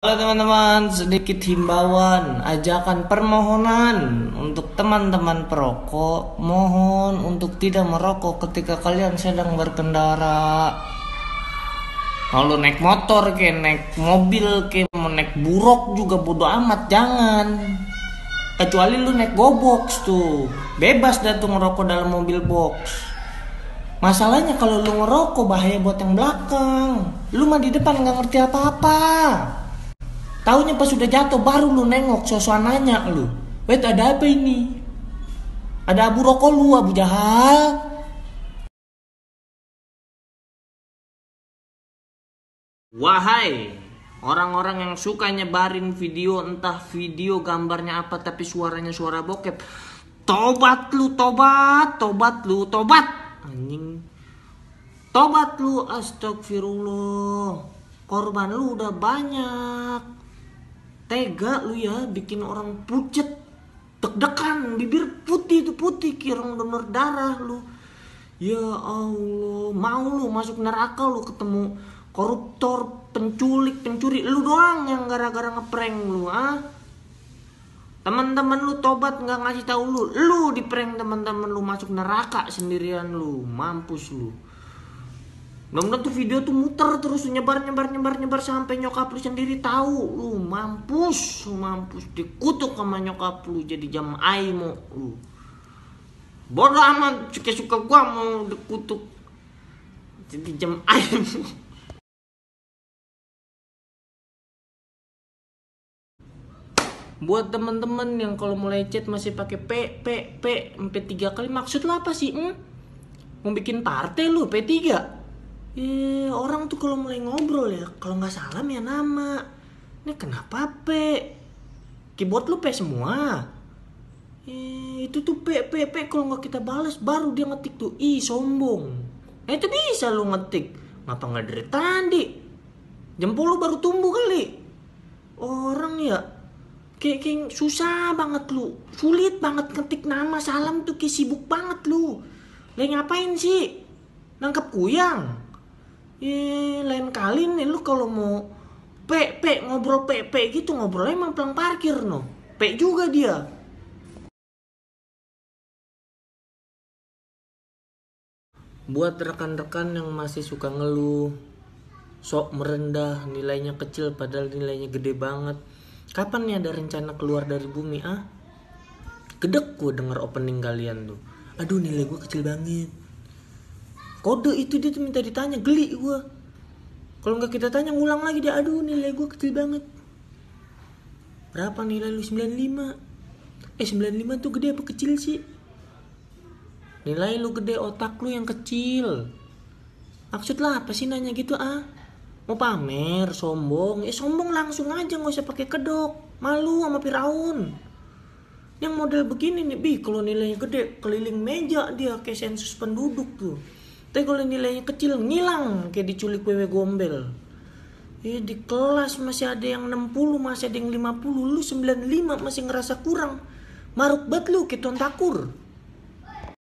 Halo teman-teman, sedikit himbauan, ajakan permohonan untuk teman-teman perokok. Mohon untuk tidak merokok ketika kalian sedang berkendara. Kalau naik motor ke, naik mobil ke, mau naik buruk juga bodo amat, jangan. Kecuali lu naik gobox tuh, bebas dah tuh ngerokok dalam mobil box. Masalahnya kalau lu ngerokok bahaya buat yang belakang. Lu mah di depan nggak ngerti apa-apa. Taunya pas sudah jatuh baru lu nengok, sosokan nanya lu. Wait, ada apa ini? Ada abu rokok lu, Abu Jahal. Wahai orang-orang yang suka nyebarin video, entah video gambarnya apa tapi suaranya suara bokep. Tobat lu, tobat lu, tobat. Anjing. Tobat lu, astagfirullah. Korban lu udah banyak. Tega lu ya, bikin orang pucet, deg-degan, bibir putih tuh putih, kirang donor darah lu. Ya Allah, mau lu masuk neraka lu ketemu koruptor, penculik, pencuri, lu doang yang gara-gara ngeprank lu, ah? Teman-teman lu tobat nggak ngasih tahu lu di prank teman-teman lu masuk neraka sendirian lu, mampus lu. Mudah-mudahan tuh video tuh muter terus nyebar sampai nyokap lu sendiri tahu. Lu mampus dikutuk sama nyokap lu jadi jam aimo lu. Bodoh amat, suka gua mau dikutuk jadi jam aimo. Buat teman-teman yang kalau mulai chat masih pakai p sampai 3 kali, maksud lu apa sih? Mau bikin partai lu P3? Orang tuh kalau mulai ngobrol ya, kalau nggak salam ya nama. Ini kenapa P? Keyboard lu P semua. Itu tuh P. Kalau nggak kita balas, baru dia ngetik tuh I sombong. Itu bisa lu ngetik. Ngapa nggak dari tadi? Jempol lu baru tumbuh kali. Orang ya, kayak susah banget lu. Sulit banget ngetik nama salam tuh, kayak sibuk banget lu. Lagi ngapain sih? Nangkep kuyang. Lain kali nih lu kalau mau ngobrol P gitu, ngobrolnya emang pelang parkir no. P juga dia. Buat rekan-rekan yang masih suka ngeluh, sok merendah, nilainya kecil padahal nilainya gede banget. Kapan nih ada rencana keluar dari bumi, ah? Gedek gue denger opening kalian tuh. Aduh, nilai gue kecil banget. Kode itu dia tuh minta ditanya, geli gue. Kalau nggak kita tanya ngulang lagi dia, aduh nilai gue kecil banget. Berapa nilai lu? 95. 95 tuh gede apa kecil sih? Nilai lu gede, otak lu yang kecil. Maksud lah apa sih nanya gitu, ah? Mau pamer, sombong? Sombong langsung aja, nggak usah pakai kedok. Malu sama Firaun. Yang model begini nih, kalau nilainya gede keliling meja dia kayak sensus penduduk tuh. Tapi kalau nilainya kecil ngilang kayak diculik wewe gombel. Di kelas masih ada yang 60, masih ada yang 50, lu 95 masih ngerasa kurang. Maruk banget lu kayak Tuan Takur.